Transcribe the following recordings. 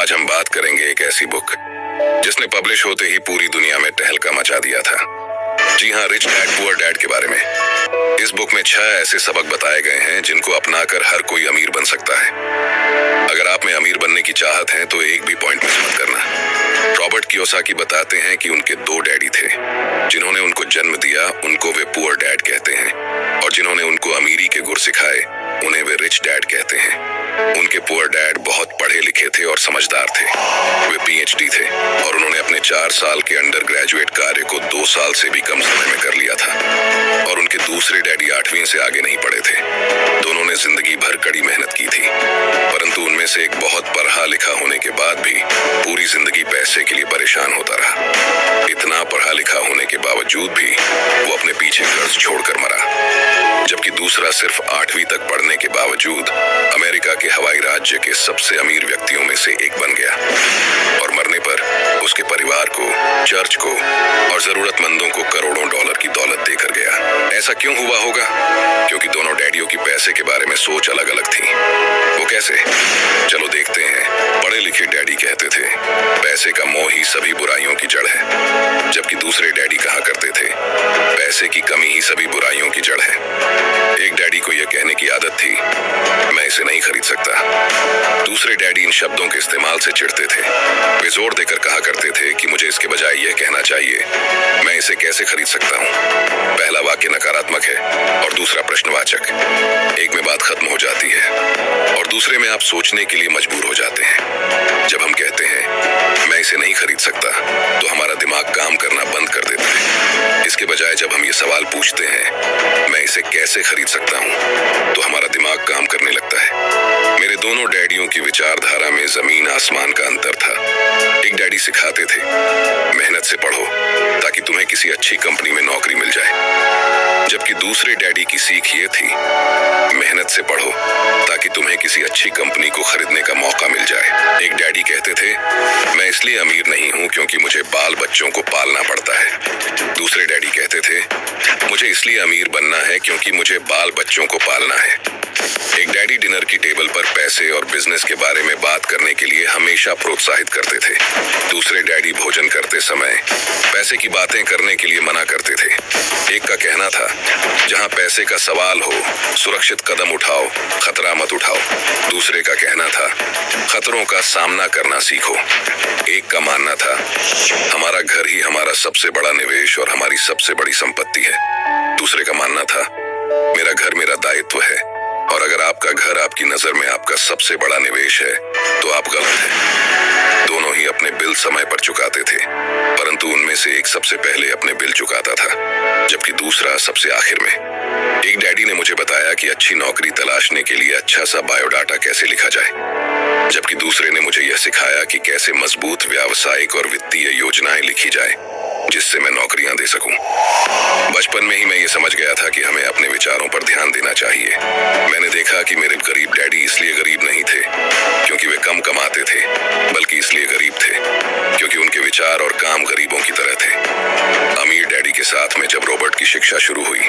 आज हम बात करेंगे एक ऐसी बुक जिसने पब्लिश होते ही पूरी दुनिया में तहलका मचा दिया था। जी हाँ, रिच डैड पुअर डैड के बारे में। इस बुक में 6 ऐसे सबक बताए गए हैं जिनको अपनाकर हर कोई अमीर बन सकता है। अगर आप में अमीर बनने की चाहत है तो एक भी पॉइंट मिस मत करना। रॉबर्ट कियोसाकी बताते हैं कि उनके 2 डैडी थे। जिन्होंने उनको जन्म दिया उनको वे पुअर डैड कहते हैं, और जिन्होंने उनको अमीरी के गुर सिखाए उन्हें वे रिच डैड कहते हैं। उनके पुअर डैड बहुत पढ़े लिखे थे और समझदार थे। वे पीएचडी थे और उन्होंने अपने 4 साल के अंडर ग्रेजुएट कार्य को 2 साल से भी कम समय में कर लिया था। और उनके दूसरे डैडी 8वीं से आगे नहीं पढ़े थे। दोनों ने जिंदगी भर कड़ी मेहनत की थी, परंतु उनमें से एक बहुत पढ़ा लिखा होने के बाद भी पूरी जिंदगी पैसे के लिए परेशान होता रहा। इतना पढ़ा लिखा होने के बावजूद भी वो अपने पीछे कर्ज छोड़कर मरा, जबकि दूसरा सिर्फ 8वीं तक पढ़ने के बावजूद अमेरिका के हवाई राज्य के सबसे अमीर व्यक्तियों में से एक बन गया। और मरने पर उसके परिवार को, चर्च को और जरूरतमंदों को करोड़ों डॉलर की दौलत देकर गया। ऐसा क्यों हुआ होगा? क्योंकि दोनों डैडियों की पैसे के बारे में सोच अलग अलग थी। वो कैसे? चलो देखते हैं। पढ़े लिखे डैडी कहते थे पैसे का मोह ही सभी बुराइयों की जड़ है, जबकि दूसरे डैडी कहा करते थे पैसे की कमी ही सभी बुराइयों की जड़ है। एक डैडी को यह कहने की आदत थी, मैं इसे नहीं खरीद सकता। दूसरे डैडी इन शब्दों के इस्तेमाल से चिढ़ते थे। वे जोर देकर कहा करते थे कि मुझे इसके बजाय यह कहना चाहिए, मैं इसे कैसे खरीद सकता हूँ। पहला वाक्य नकारात्मक है और दूसरा प्रश्नवाचक। एक में बात खत्म हो जाती है और दूसरे में आप सोचने के लिए मजबूर हो जाते हैं। जब हम कहते हैं मैं इसे नहीं खरीद सकता तो हमारा दिमाग काम करना बंद कर देता है। इसके बजाय जब हम ये सवाल पूछते हैं मैं इसे कैसे खरीद सकता हूँ, तो हमारा दिमाग काम करने लगता है। मेरे दोनों डैडियों की विचारधारा में जमीन आसमान का अंतर था। एक डैडी सिखाते थे मेहनत से पढ़ो ताकि तुम्हें किसी अच्छी कंपनी में नौकरी मिल जाए, जबकि दूसरे डैडी की सीख ये थी मेहनत से पढ़ो ताकि तुम्हें किसी अच्छी कंपनी को खरीदने का मौका मिल जाए। एक डैडी कहते थे मैं इसलिए अमीर नहीं हूँ क्योंकि मुझे बाल बच्चों को पालना पड़ता है। दूसरे डैडी कहते थे मुझे इसलिए अमीर बनना है क्योंकि मुझे बाल बच्चों को पालना है। एक डैडी डिनर की टेबल पर पैसे और बिजनेस के बारे में बात करने के लिए हमेशा प्रोत्साहित करते थे। दूसरे डैडी भोजन करते समय पैसे की बातें करने के लिए मना करते थे। एक का कहना था जहां पैसे का सवाल हो सुरक्षित कदम उठाओ, खतरा मत उठाओ। दूसरे का कहना था खतरों का सामना करना सीखो। एक का मानना था हमारा घर ही हमारा सबसे बड़ा निवेश और हमारी सबसे बड़ी संपत्ति है। दूसरे का मानना था मेरा घर मेरा दायित्व है, और अगर आपका घर आपकी नजर में आपका सबसे बड़ा निवेश है तो आप गलत हैं। दोनों ही अपने बिल समय पर चुकाते थे, परंतु उनमें से एक सबसे पहले अपने बिल चुकाता था, जबकि दूसरा सबसे आखिर में। एक डैडी ने मुझे बताया कि अच्छी नौकरी तलाशने के लिए अच्छा सा बायोडाटा कैसे लिखा जाए, जबकि दूसरे ने मुझे यह सिखाया कि कैसे मजबूत व्यावसायिक और वित्तीय योजनाएं लिखी जाए जिससे मैं नौकरियां दे सकूं। बचपन में ही मैं ये समझ गया था कि हमें अपने विचारों पर ध्यान देना चाहिए। मैंने देखा कि मेरे गरीब डैडी इसलिए गरीब नहीं थे क्योंकि वे कम कमाते थे, बल्कि इसलिए गरीब थे क्योंकि उनके विचार और काम गरीबों की तरह थे। अमीर डैडी के साथ में जब रॉबर्ट की शिक्षा शुरू हुई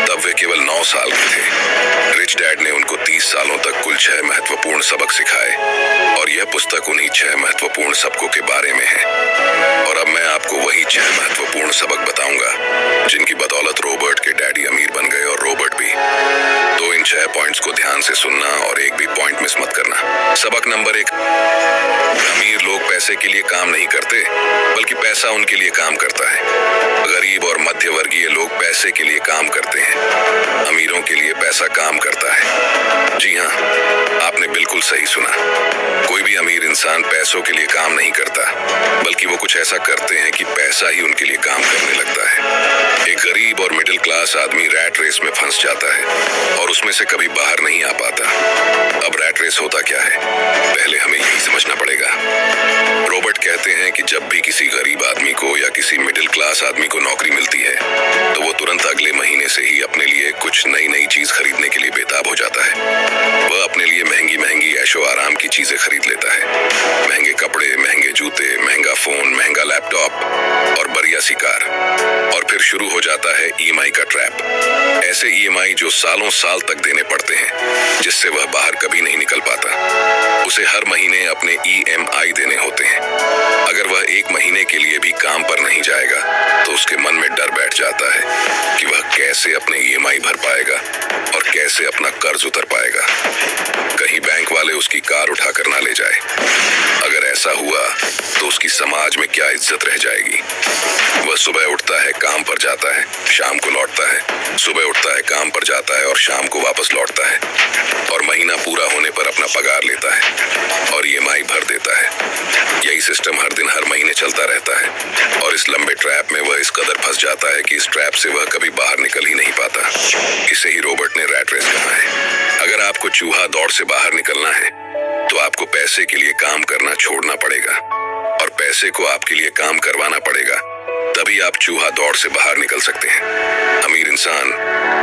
तब वे केवल 9 साल के थे। रिच डैड ने उनको 30 सालों तक कुल 6 महत्वपूर्ण सबक सिखाए, और यह पुस्तक उन्हीं 6 महत्वपूर्ण सबकों के बारे में है। और अब मैं आपको वही 6 महत्वपूर्ण सबक बताऊंगा जिनकी बदौलत रॉबर्ट के डैडी अमीर बन गए और रॉबर्ट भी। तो इन 6 पॉइंट्स को ध्यान से सुनना और एक भी पॉइंट मिस मत करना। सबक नंबर 1, अमीर लोग पैसे के लिए काम नहीं करते बल्कि पैसा उनके लिए काम करता है। गरीब और मध्य वर्गीय लोग पैसे के लिए काम करते हैं, अमीरों के लिए पैसा काम करता है। जी हाँ, आपने बिल्कुल सही सुना। कोई भी अमीर इंसान पैसों के लिए काम नहीं करता, बल्कि वो कुछ ऐसा करते हैं कि पैसा ही उनके लिए काम करने लगता है। एक गरीब और मिडिल क्लास आदमी रैट रेस में फंस जाता है और उसमें से कभी बाहर नहीं आ पाता। अब रैट रेस होता क्या है, पहले हमें यही समझना पड़ेगा। रॉबर्ट कहते हैं कि जब भी किसी गरीब आदमी को या किसी मिडिल क्लास आदमी को नौकरी मिलती है तो वो तुरंत अगले महीने से ही अपने लिए कुछ नई चीज खरीदने के लिए बेताब हो जाता है। वह अपने लिए महंगी महंगी ऐशो आराम की चीजें खरीद लेता है। महंगे कपड़े, महंगे जूते, महंगा फोन, महंगा लैपटॉप और बढ़िया सी कार। और फिर शुरू हो जाता है ईएमआई का ट्रैप। ऐसे ईएमआई जो सालों साल तक देने पड़ते हैं, जिससे वह बाहर कभी नहीं निकल पाता। उसे हर महीने अपने EMI देने होते हैं। अगर वह 1 महीने के लिए भी काम पर नहीं जाएगा तो उसके मन में डर बैठ जाता है कि वह कैसे अपने EMI भर पाएगा और कैसे अपना कर्ज उतर पाएगा। कहीं बैंक वाले उसकी कार उठाकर ना ले जाए। अगर ऐसा हुआ तो उसकी समाज में क्या इज्जत रह जाएगी। वह सुबह उठता है, काम पर जाता है, शाम को लौटता है, सुबह उठता है, काम पर जाता है और शाम को वापस लौटता है और महीना पूरा होने पर अपना पगार लेता है और EMI भर देता है। यही सिस्टम हर दिन हर महीने चलता रहता है और इस लंबे ट्रैप में वह इस कदर फंस जाता है कि इस ट्रैप से वह कभी बाहर निकल ही नहीं पाता। इसे ही रॉबर्ट ने रैट रेस कहा है। अगर आपको चूहा दौड़ से बाहर निकलना है तो आपको पैसे के लिए काम करना छोड़ना पड़ेगा और पैसे को आपके लिए काम करवाना पड़ेगा, तभी आप चूहा दौड़ से बाहर निकल सकते हैं। अमीर इंसान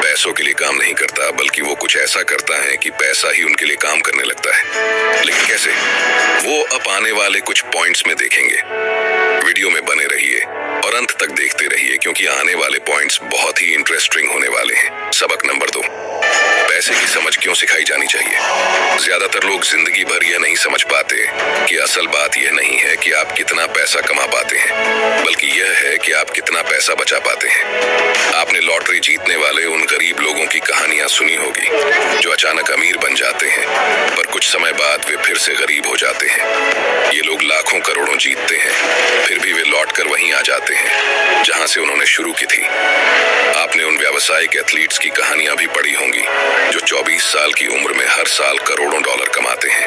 पैसों के लिए काम नहीं करता, बल्कि वो कुछ ऐसा करता है कि पैसा ही उनके लिए काम करने लगता है। लेकिन कैसे, वो अब आने वाले कुछ पॉइंट्स में देखेंगे। वीडियो में बने रहिए और अंत तक देखते रहिए, क्योंकि आने वाले पॉइंट्स बहुत ही इंटरेस्टिंग होने वाले हैं। सबक नंबर 2, पैसे की समझ क्यों सिखाई जानी चाहिए। ज्यादातर लोग जिंदगी भर यह नहीं समझ पाते कि असल बात यह नहीं है कि आप कितना पैसा कमा पाते हैं, बल्कि यह है कि आप कितना पैसा बचा पाते हैं। आपने लॉटरी जीतने वाले उन गरीब लोगों की कहानियां सुनी होगी जो अचानक अमीर बन जाते हैं, पर कुछ समय बाद वे फिर से गरीब हो जाते हैं। ये लोग लाखों करोड़ों जीतते हैं, फिर भी वे लौटकर वहीं आ जाते हैं जहां से उन्होंने शुरू की थी। आपने उन व्यावसायिक एथलीट्स की कहानियां भी पढ़ी होंगी जो 24 साल की उम्र में हर साल करोड़ों डॉलर कमाते हैं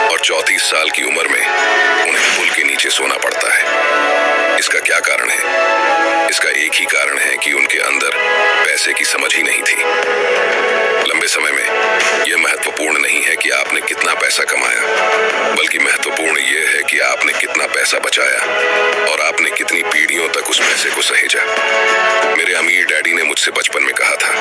और 34 साल की उम्र में उन्हें पुल के नीचे सोना पड़ता है। इसका क्या कारण है? इसका एक ही कारण है कि उनके अंदर पैसे की समझ ही नहीं थी। लंबे समय में यह महत्वपूर्ण नहीं है कि आपने कितना पैसा कमाया, बल्कि महत्वपूर्ण यह है कि आपने कितना पैसा बचाया और आपने कितनी पीढ़ियों तक उस पैसे को सहेजा। मेरे अमीर डैडी ने मुझसे बचपन में कहा था,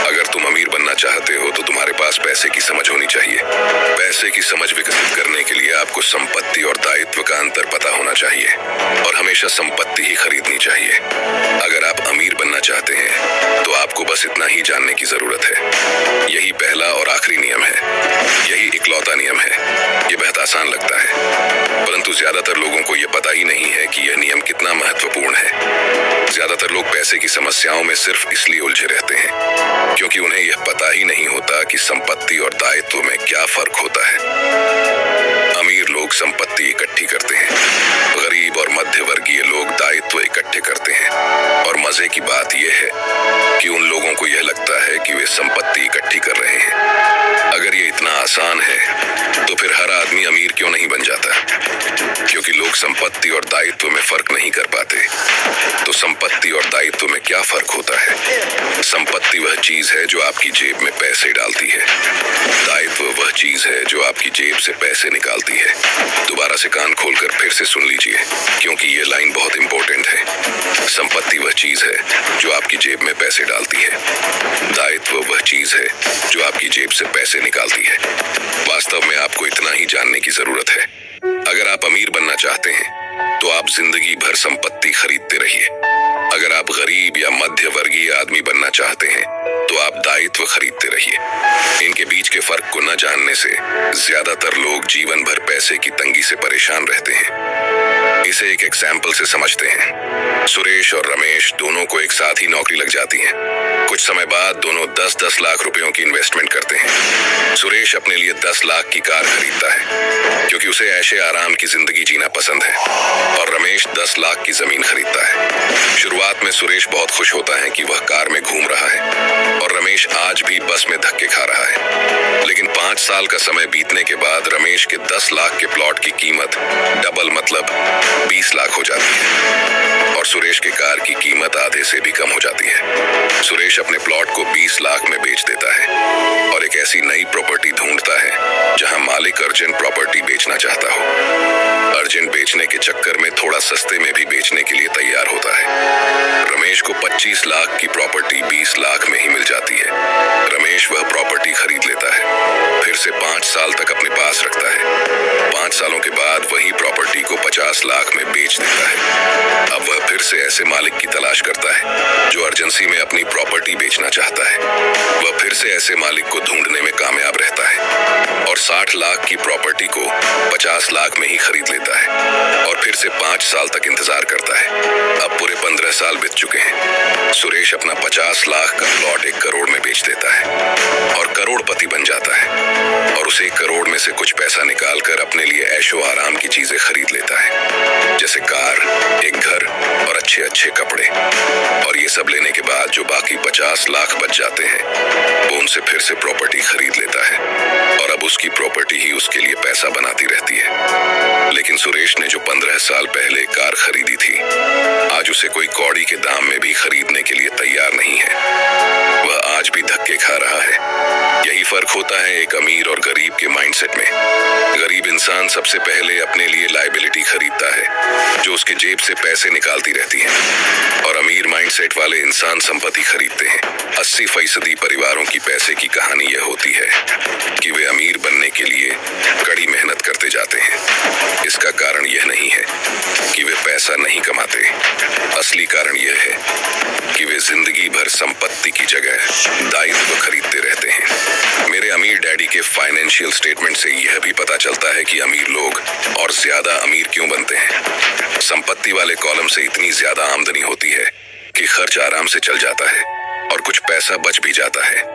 अगर तुम अमीर बनना चाहते हो तो तुम्हारे पास पैसे की समझ होनी चाहिए। पैसे की समझ विकसित करने के लिए आपको संपत्ति और दायित्व का अंतर पता होना चाहिए और हमेशा संपत्ति ही खरीदनी चाहिए। अगर आप अमीर बनना चाहते हैं तो आपको बस इतना ही जानने की जरूरत है। यही पहला और आखिरी नियम है, यही इकलौता नियम है। ये बेहद आसान लगता है, परंतु ज्यादातर लोगों को यह पता ही नहीं है कि यह नियम कितना महत्वपूर्ण है। ज्यादातर लोग पैसे की समस्याओं में सिर्फ इसलिए उलझे रहते हैं क्योंकि उन्हें यह पता ही नहीं होता कि संपत्ति और दायित्व में क्या फर्क होता है। अमीर लोग संपत्ति इकट्ठी करते हैं, गरीब और मध्य वर्गीय लोग दायित्व इकट्ठे करते हैं। और मजे की बात यह है कि उन लोगों को यह लगता है कि वे संपत्ति इकट्ठी कर रहे हैं। अगर ये इतना आसान है तो फिर हर आदमी अमीर क्यों नहीं बन जाता? क्योंकि लोग संपत्ति और दायित्व में फर्क नहीं कर पाते। तो संपत्ति और दायित्व में क्या फर्क होता है? संपत्ति वह चीज है जो आपकी जेब में पैसे डालती है, दायित्व वह चीज है जो आपकी जेब से पैसे निकालती है। दोबारा से कान खोलकर फिर से सुन लीजिए, क्योंकि ये लाइन बहुत इंपॉर्टेंट है। संपत्ति वह चीज है जो आपकी जेब में पैसे डालती है, दायित्व वह चीज है जो आपकी जेब से पैसे निकालती है। वास्तव में आपको इतना ही जानने की जरूरत है। अगर आप अमीर बनना चाहते हैं तो आप जिंदगी भर संपत्ति खरीदते रहिए। अगर आप गरीब या मध्य वर्गीय आदमी बनना चाहते हैं तो आप दायित्व खरीदते रहिए। इनके बीच के फर्क को न जानने से ज्यादातर लोग जीवन भर पैसे की तंगी से परेशान रहते हैं। इसे एक एग्जाम्पल से समझते हैं। सुरेश और रमेश दोनों को एक साथ ही नौकरी लग जाती है। कुछ समय बाद दोनों 10-10 लाख रुपयों की इन्वेस्टमेंट करते हैं। सुरेश अपने लिए 10 लाख की कार खरीदता है क्योंकि उसे ऐशे आराम की जिंदगी जीना पसंद है, और रमेश 10 लाख की जमीन खरीदता है। शुरुआत में सुरेश बहुत खुश होता है कि वह कार में घूम रहा है और रमेश आज भी बस में धक्के खा रहा है। लेकिन 5 साल का समय बीतने के बाद रमेश के 10 लाख के प्लॉट की कीमत डबल मतलब 20 लाख हो जाती है और सुरेश के कार की कीमत आधे से भी कम हो जाती है। सुरेश अपने प्लॉट को 20 लाख में बेच देता है और एक ऐसी नई प्रॉपर्टी ढूंढता है जहां मालिक अर्जेंट प्रॉपर्टी बेचना चाहता हो। अर्जेंट बेचने के चक्कर में थोड़ा सस्ते में भी बेचने के लिए तैयार होता है। रमेश को 25 लाख की प्रॉपर्टी 20 लाख में ही मिल जाती है। रमेश वह प्रॉपर्टी खरीद लेता है, फिर से 5 साल तक अपने पास रखता है। 5 सालों के बाद वही प्रॉपर्टी को 50 लाख में बेच देता है। अब वह फिर से ऐसे मालिक की तलाश करता है जो इमरजेंसी में अपनी प्रॉपर्टी बेचना चाहता है। वह फिर से ऐसे मालिक को ढूंढने में कामयाब रहता है और 60 लाख की प्रॉपर्टी को 50 लाख में ही खरीद लेता है और फिर से 5 साल तक इंतजार करता है। अब पूरे 15 साल बीत चुके हैं। सुरेश अपना 50 लाख का प्लॉट 1 करोड़ में बेच देता है और करोड़पति बन जाता है और उसे 1 करोड़ में से कुछ पैसा निकालकर अपने लिए ऐशो आराम की चीजें खरीद लेता है, जैसे कार, एक घर और अच्छे अच्छे कपड़े। और ये सब लेने के बाद जो बाकी 50 लाख बच जाते हैं वो उनसे फिर से प्रॉपर्टी खरीद लेता है और अब उसकी प्रॉपर्टी ही उसके लिए पैसा बनाती रहती है। लेकिन सुरेश ने जो 15 साल पहले कार खरीदी थी, आज उसे कोई कौड़ी के दाम में भी खरीदने के लिए तैयार नहीं है। वह आज भी धक्के खा रहा है। यही फर्क होता है एक अमीर और गरीब के माइंडसेट में। गरीब इंसान सबसे पहले अपने लिए लायबिलिटी खरीदता है जो उसके जेब से पैसे निकालती रहती है और अमीर माइंडसेट वाले इंसान संपत्ति खरीदते हैं। 80% परिवारों की पैसे की कहानी यह होती है कि वे अमीर बनने के लिए कड़ी मेहनत करते जाते हैं। इसका कारण यह नहीं है कि वे पैसा नहीं कमाते। असली कारण यह है कि वे जिंदगी भर संपत्ति की जगह दायित्व खरीदते रहते हैं। मेरे अमीर डैडी के फाइनेंशियल स्टेटमेंट से यह भी पता चलता है कि अमीर लोग और ज्यादा अमीर क्यों बनते हैं। संपत्ति वाले कॉलम से इतनी ज्यादा आमदनी होती है कि खर्च आराम से चल जाता है और कुछ पैसा बच भी जाता है।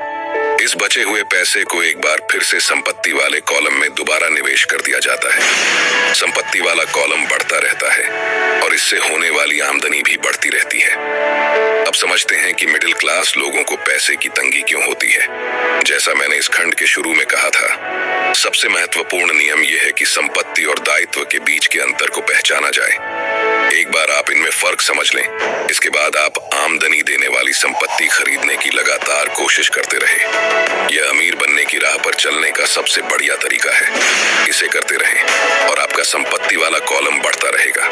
इस बचे हुए पैसे को एक बार फिर से संपत्ति वाले कॉलम में दोबारा निवेश कर दिया जाता है। संपत्ति वाला कॉलम बढ़ता रहता है और इससे होने वाली आमदनी भी बढ़ती रहती है। अब समझते हैं कि मिडिल क्लास लोगों को पैसे की तंगी क्यों होती है। जैसा मैंने इस खंड के शुरू में कहा था, सबसे महत्वपूर्ण नियम यह है कि संपत्ति और दायित्व के बीच के अंतर को पहचाना जाए। एक बार आप इनमें फर्क समझ लें, इसके बाद आप आमदनी देने वाली संपत्ति खरीदने की लगातार कोशिश करते रहें। यह अमीर बनने की राह पर चलने का सबसे बढ़िया तरीका है। इसे करते रहें और आपका संपत्ति वाला कॉलम बढ़ता रहेगा।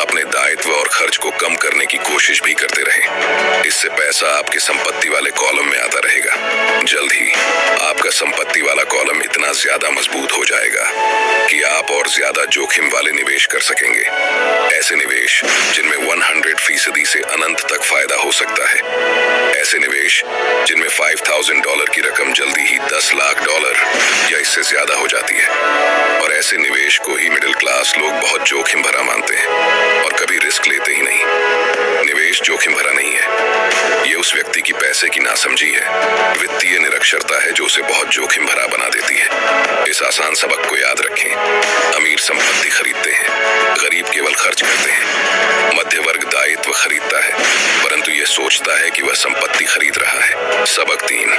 अपने दायित्व और खर्च को कम करने की कोशिश भी करते रहें। इससे पैसा आपके संपत्ति वाले कॉलम में आता रहेगा। जल्द ही आपका संपत्ति वाला कॉलम इतना ज्यादा मजबूत हो जाएगा कि आप और ज्यादा जोखिम वाले निवेश कर सकेंगे। ऐसे निवेश जिनमें 100% से अनंत तक फायदा हो सकता है। ऐसे निवेश जिनमें $5,000 की रकम जल्दी ही $10 लाख या इससे ज्यादा हो जाती है। और ऐसे निवेश को ही मिडिल क्लास लोग बहुत जोखिम भरा मानते हैं और कभी रिस्क लेते ही नहीं। निवेश जोखिम भरा नहीं है, ये उस व्यक्ति की पैसे की नासमझी है। वित्तीय निरक्षरता है जो उसे बहुत जोखिम भरा बना देती है। इस आसान सबक को याद रखें। अमीर संपत्ति खरीदते हैं, गरीब केवल खर्च करते हैं। मध्य वर्ग दायित्व खरीदता है परंतु यह सोचता है कि वह संपत्ति खरीद रहा है। सबक 3,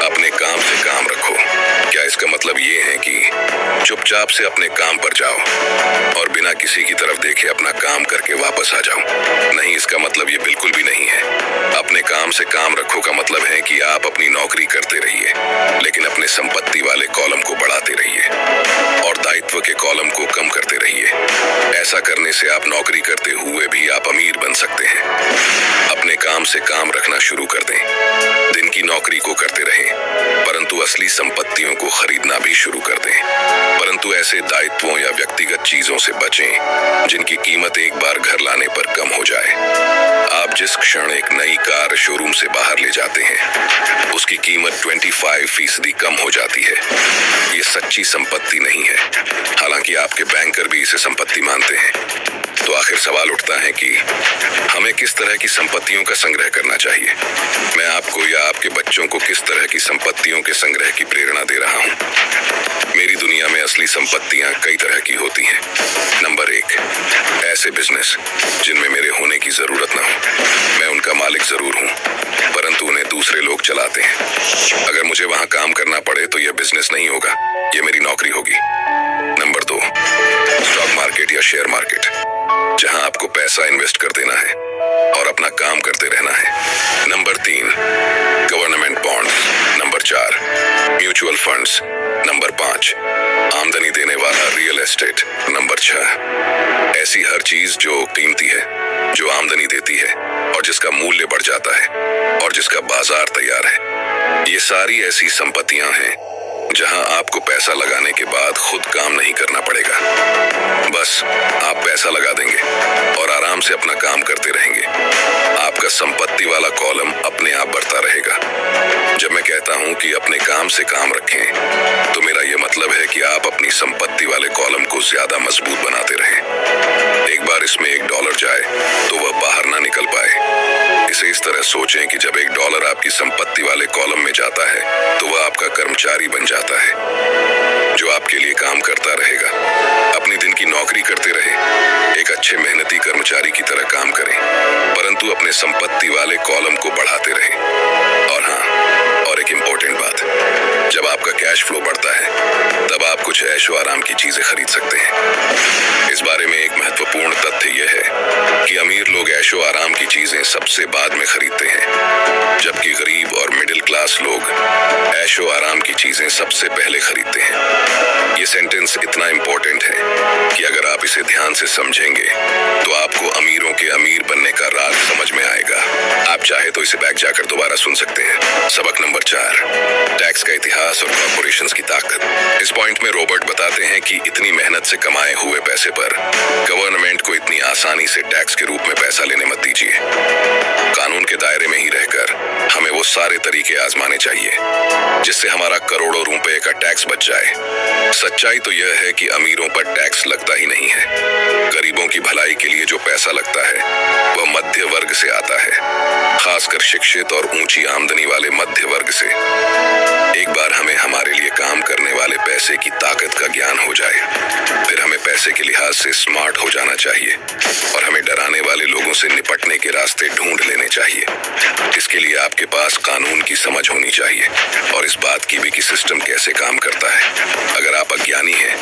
अपने काम से काम रखो। क्या इसका मतलब ये है कि चुपचाप से अपने काम पर जाओ और बिना किसी की तरफ देखे अपना काम करके वापस आ जाओ? नहीं, इसका मतलब ये बिल्कुल भी नहीं है। अपने काम से काम रखो का मतलब है कि आप अपनी नौकरी करते रहिए लेकिन अपने संपत्ति वाले कॉलम को बढ़ाते रहिए और दायित्व के कॉलम को कम करते रहिए। ऐसा करने से आप नौकरी करते हुए भी आप अमीर बन सकते हैं। अपने काम से काम रखना शुरू कर दें। दिन की नौकरी को करते रहें परंतु असली संपत्तियों को खरीदना भी शुरू कर दें। परंतु ऐसे दायित्वों या व्यक्तिगत चीजों से बचें जिनकी कीमत एक बार घर लाने पर कम हो जाए। आप जिस क्षण एक नई कार शोरूम से बाहर ले जाते हैं उसकी कीमत 25% कम हो जाती है। ये सच्ची संपत्ति नहीं है, हालांकि आपके बैंकर भी इसे संपत्ति मानते हैं। तो आखिर सवाल उठता है कि हमें किस तरह की संपत्तियों का संग्रह करना चाहिए। मैं आपको या आपके बच्चों को किस तरह की संपत्तियों के संग्रह की प्रेरणा दे रहा हूँ। मेरी दुनिया में असली संपत्तियां कई तरह की होती हैं। नंबर 1, ऐसे बिजनेस जिनमें मेरे होने की जरूरत न हो। मैं उनका मालिक जरूर हूँ परंतु उन्हें दूसरे लोग चलाते हैं। अगर मुझे वहां काम करना पड़े तो यह बिजनेस नहीं होगा, यह मेरी नौकरी होगी। नंबर 2, स्टॉक मार्केट या शेयर मार्केट, जहां आपको पैसा इन्वेस्ट कर देना है और अपना काम करते रहना है। Number 3, government bonds. Number 4, mutual funds. Number 5, आमदनी देने वाला रियल एस्टेट। नंबर 6, ऐसी हर चीज जो कीमती है, जो आमदनी देती है और जिसका मूल्य बढ़ जाता है और जिसका बाजार तैयार है। ये सारी ऐसी संपत्तियां हैं जहां आपको पैसा लगाने के बाद खुद काम नहीं करना पड़ेगा। बस आप पैसा लगा देंगे और आराम से अपना काम करते रहेंगे। आपका संपत्ति वाला कॉलम अपने आप बढ़ता रहेगा। जब मैं कहता हूं कि अपने काम से काम रखें, तो मेरा यह मतलब है कि आप अपनी संपत्ति वाले कॉलम को ज्यादा मजबूत बनाते रहें। एक बार इसमें $1 जाए तो वह बाहर ना निकल पाए। इसे इस तरह सोचें कि जब $1 आपकी संपत्ति वाले कॉलम में जाता है तो वह आपका कर्मचारी बन जाता है, जो आपके लिए काम करता रहेगा। अपनी दिन की नौकरी करते रहे, एक अच्छे मेहनती कर्मचारी की तरह काम करें, परंतु अपने संपत्ति वाले कॉलम को बढ़ाते रहें। और हाँ, और एक इम्पोर्टेंट बात, जब आपका कैश फ्लो बढ़ता है तब आप कुछ ऐशो आराम की चीजें खरीद सकते हैं। इस बारे में एक महत्वपूर्ण तथ्य यह है कि अमीर लोग ऐशो आराम की चीजें सबसे बाद में खरीदते हैं, जबकि गरीब और मिडिल क्लास लोग ऐशो आराम की चीजें सबसे पहले खरीदते हैं। ये सेंटेंस इतना इम्पोर्टेंट है कि अगर आप इसे ध्यान से समझेंगे तो आपको अमीरों के अमीर बनने का राज समझ में आएगा। आप चाहे तो इसे बैक जाकर दोबारा सुन सकते हैं। सबक नंबर 4, टैक्स का इतिहास और कॉर्पोरेशंस की ताकत। इस पॉइंट में रॉबर्ट बताते हैं कि इतनी मेहनत से कमाए हुए पैसे पर गवर्नमेंट को इतनी आसानी से टैक्स के रूप में पैसा लेने मत दीजिए। कानून के दायरे में ही रहकर हमें वो सारे तरीके आजमाने चाहिए जिससे हमारा करोड़ों रुपए का टैक्स बच जाए। सच्चाई तो यह है कि अमीरों पर टैक्स लगता ही नहीं है। गरीबों की भलाई के लिए जो पैसा लगता है वह मध्य वर्ग से आता है, खासकर शिक्षित और ऊंची आमदनी वाले मध्य वर्ग से। एक बार हमें हमारे लिए काम करने वाले पैसे की ताकत का ज्ञान हो जाए, फिर हमें पैसे के लिहाज से स्मार्ट हो जाना चाहिए और हमें डराने वाले लोगों से निपटने के रास्ते ढूंढ लेने चाहिए। इसके लिए आपके पास कानून की समझ होनी चाहिए और इस बात की भी कि सिस्टम कैसे काम करता है। अगर आप अज्ञानी हैं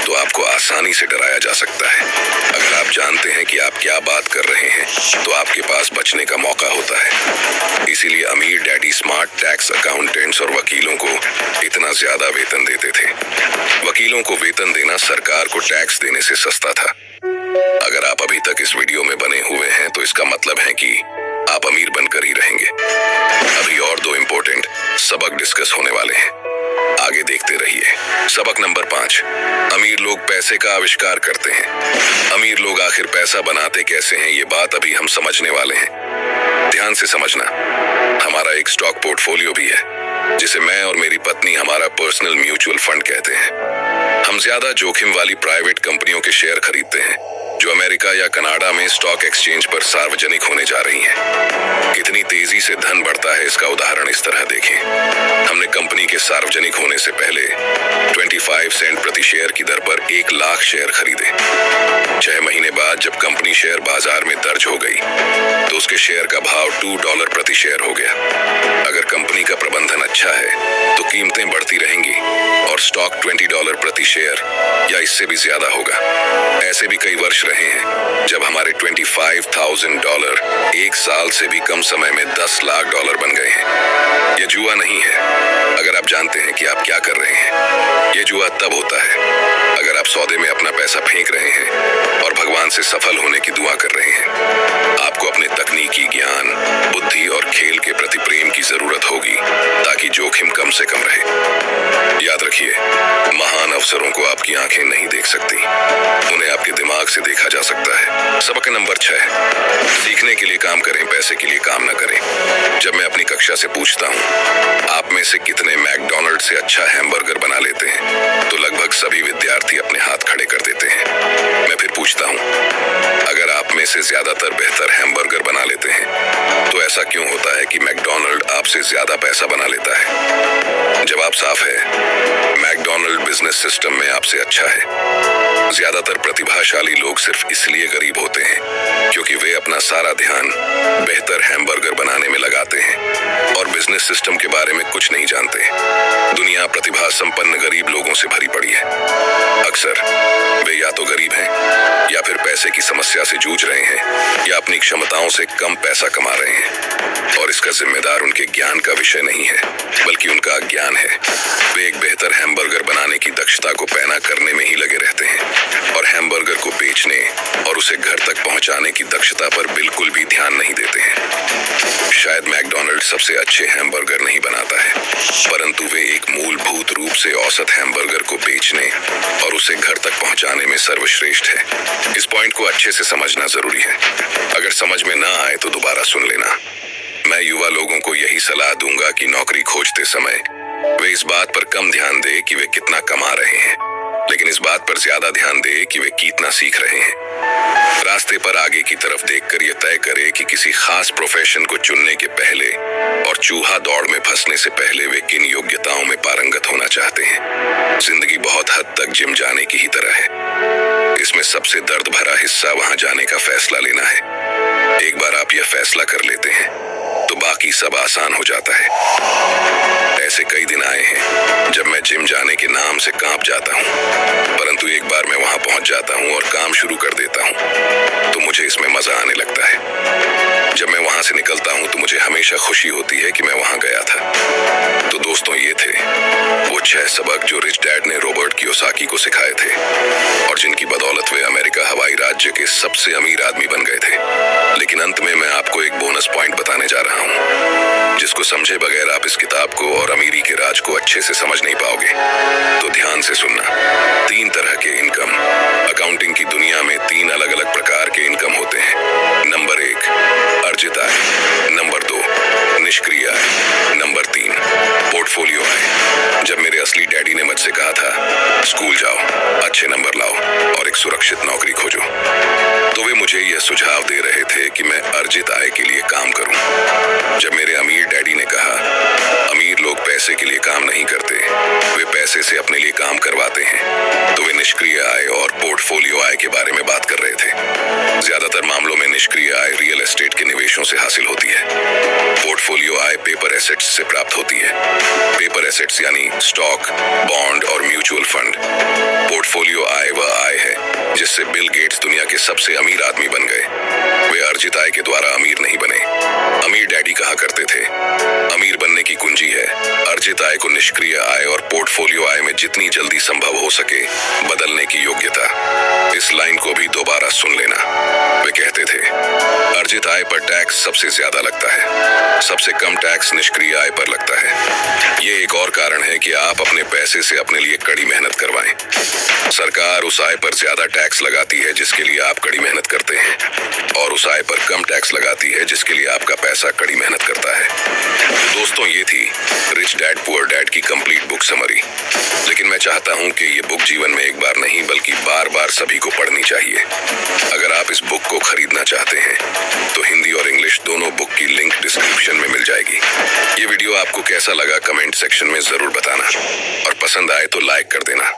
तो आपको आसानी से डराया जा सकता है। अगर आप जानते हैं कि आप क्या बात कर रहे हैं तो आपके पास बचने का मौका होता है। इसीलिए अमीर डैडी स्मार्ट टैक्स अकाउंटेंट्स और वकीलों को इतना ज्यादा वेतन देते थे। वकीलों को वेतन देना सरकार को टैक्स देने से सस्ता था। अगर आप अभी तक इस वीडियो में बने हुए हैं तो इसका मतलब है कि आप अमीर बनकर ही रहेंगे। अभी और 2 इम्पोर्टेंट सबक डिस्कस होने वाले हैं, आगे देखते रहिए। सबक नंबर 5, अमीर लोग पैसे का आविष्कार करते हैं। अमीर लोग आखिर पैसा बनाते कैसे हैं, ये बात अभी हम समझने वाले हैं। ध्यान से समझना। हमारा एक स्टॉक पोर्टफोलियो भी है जिसे मैं और मेरी पत्नी हमारा पर्सनल म्यूचुअल फंड कहते हैं। हम ज्यादा जोखिम वाली प्राइवेट कंपनियों के शेयर खरीदते हैं जो अमेरिका या कनाडा में स्टॉक एक्सचेंज पर सार्वजनिक होने जा रही हैं। कितनी तेजी से धन बढ़ता है इसका उदाहरण इस तरह देखें। हमने कंपनी के सार्वजनिक होने से पहले 25 सेंट प्रति शेयर की दर पर 1 लाख शेयर खरीदे। 6 महीने बाद जब कंपनी शेयर बाजार में दर्ज हो गई तो उसके शेयर का भाव $2 प्रति शेयर हो गया। अगर कंपनी का प्रबंधन अच्छा है तो कीमतें बढ़ती रहेंगी और स्टॉक $20 प्रति शेयर या इससे भी ज्यादा होगा। ऐसे भी कई वर्ष रहे हैं जब हमारे $25,000 1 साल से भी कम समय में $10 लाख बन गए हैं। यह जुआ नहीं है अगर आप जानते हैं कि आप क्या कर रहे हैं। यह जुआ तब होता है अगर आप सौदे में अपना पैसा फेंक रहे हैं और भगवान से सफल होने की दुआ कर रहे हैं। आपको अपने तकनीकी ज्ञान, बुद्धि और खेल के प्रति प्रेम की जरूरत होगी ताकि जोखिम कम से कम रहे। याद रखिए, महान अवसरों को आपकी आंखें नहीं देख सकती, उन्हें आपके दिमाग से देखा जा सकता है। सबक नंबर 6, सीखने के लिए काम करें, पैसे के लिए काम न करें। जब मैं अपनी कक्षा से पूछता हूँ आप में से कितने मैकडॉनल्ड से अच्छा हैमबर्गर बना लेते हैं, तो लगभग सभी विद्यार्थी अपने हाथ खड़े कर देते हैं। मैं फिर पूछता हूँ अगर आप में से ज्यादातर बेहतर हैमबर्गर बना लेते हैं तो ऐसा क्यों होता है कि मैकडॉनल्ड आपसे ज्यादा पैसा बना लेता है? जवाब साफ है, मैकडॉनल्ड बिजनेस सिस्टम में आपसे अच्छा है। ज्यादातर प्रतिभाशाली लोग सिर्फ इसलिए गरीब होते हैं क्योंकि वे अपना सारा ध्यान बेहतर हैमबर्गर बनाने में लगाते हैं और बिजनेस सिस्टम के बारे में कुछ नहीं जानते। दुनिया प्रतिभा संपन्न गरीब लोगों से भरी पड़ी है। अक्सर वे या तो गरीब हैं या फिर पैसे की समस्या से जूझ रहे हैं या अपनी क्षमताओं से कम पैसा कमा रहे हैं और इसका जिम्मेदार उनके ज्ञान का विषय नहीं है बल्कि उनका अज्ञान है। वे एक बेहतर हैमबर्गर बनाने की दक्षता को पैना करने में ही लगे रहते हैं और हैमबर्गर को बेचने और उसे घर तक पहुंचाने की दक्षता पर बिल्कुल भी ध्यान नहीं देते हैं। शायद मैकडॉनल्ड सबसे अच्छे हैमबर्गर नहीं बनाता है, परंतु वे एक मूलभूत रूप से औसत हैमबर्गर को बेचने और उसे घर तक पहुंचाने में सर्वश्रेष्ठ है। इस पॉइंट को अच्छे से समझना जरूरी है। अगर समझ में ना आए तो दोबारा सुन लेना। मैं युवा लोगों को यही सलाह दूंगा कि नौकरी खोजते समय वे इस बात पर कम ध्यान दे कि वे कितना कमा रहे हैं, लेकिन इस बात पर ज्यादा ध्यान दे कि वे कितना सीख रहे हैं। रास्ते पर आगे की तरफ देखकर यह तय करे कि किसी खास प्रोफेशन को चुनने के पहले और चूहा दौड़ में फंसने से पहले वे किन योग्यताओं में पारंगत होना चाहते हैं। जिंदगी बहुत हद तक जिम जाने की ही तरह है। इसमें सबसे दर्द भरा हिस्सा वहां जाने का फैसला लेना है। एक बार आप यह फैसला कर लेते हैं तो बाकी सब आसान हो जाता है। ऐसे कई दिन आए हैं जब मैं जिम जाने के नाम से कांप जाता हूँ, परंतु एक बार मैं वहां पहुंच जाता हूँ और काम शुरू कर देता हूँ तो मुझे इसमें मजा आने लगता है। जब मैं वहां से निकलता हूँ तो मुझे हमेशा खुशी होती है कि मैं वहां गया था। तो दोस्तों, ये थे वो 6 सबक जो रिच डैड ने रॉबर्ट कियोसाकी को सिखाए थे और जिनकी बदौलत वे अमेरिका हवाई राज्य के सबसे अमीर आदमी बन गए थे। लेकिन अंत में मैं आपको एक बोनस पॉइंट बताने जा रहा हूँ, जिसको समझे बगैर आप इस किताब को और अमीरी के राज को अच्छे से समझ नहीं पाओगे। तो ध्यान से सुनना। 3 तरह के इनकम। अकाउंटिंग की दुनिया में 3 अलग अलग प्रकार के इनकम होते हैं। नंबर 1 अर्जित आय, नंबर 2 निष्क्रिय आय, नंबर 3 पोर्टफोलियो आय। जब मेरे असली डैडी ने मुझसे कहा था स्कूल जाओ, अच्छे नंबर लाओ और एक सुरक्षित नौकरी खोजो, तो वे मुझे यह सुझाव दे रहे थे कि मैं अर्जित आय के लिए काम करूं। जब मेरे अमीर डैडी ने कहा अमीर लोग पैसे के लिए काम नहीं करते, वे पैसे से अपने लिए काम करवाते हैं, तो वे निष्क्रिय आय और पोर्टफोलियो आय के बारे में बात कर रहे थे। ज्यादातर मामलों में निष्क्रिय आय रियल एस्टेट के निवेशों से हासिल होती है। पोर्टफोलियो आय पेपर एसेट्स से प्राप्त होती है। पेपर एसेट्स यानी स्टॉक, बॉन्ड और म्यूचुअल फंड। पोर्टफोलियो आय वह आय है जिससे बिल गेट्स दुनिया के सबसे अमीर आदमी बन गए। वे अर्जित आय के द्वारा अमीर नहीं बने। अमीर डैडी कहा करते थे अमीर बनने की कुंजी है अर्जित आय को निष्क्रिय आय और पोर्टफोलियो आय में जितनी जल्दी संभव हो सके बदलने की योग्यता। इस लाइन को भी दोबारा सुन लेना। वे कहते थे अर्जित आय पर टैक्स सबसे ज्यादा लगता है, सबसे कम टैक्स निष्क्रिय आय पर लगता है। ये एक और कारण है कि आप अपने पैसे से अपने लिए कड़ी मेहनत करवाएं। सरकार उस आय पर ज्यादा टैक्स लगाती है जिसके लिए आप कड़ी मेहनत करते हैं, और उस आय पर कम टैक्स लगाती है जिसके लिए आपका पैसा कड़ी मेहनत करता है। तो दोस्तों, ये थी रिच डैड पुअर डैड की कंप्लीट बुक समरी। लेकिन मैं चाहता हूँ कि ये बुक जीवन में एक बार नहीं बल्कि बार बार सभी को पढ़नी चाहिए। अगर आप इस बुक को खरीदना चाहते हैं तो हिंदी और इंग्लिश दोनों बुक की लिंक डिस्क्रिप्शन में मिल जाएगी। ये वीडियो आपको कैसा लगा कमेंट सेक्शन में जरूर बताना, और पसंद आए तो लाइक कर देना।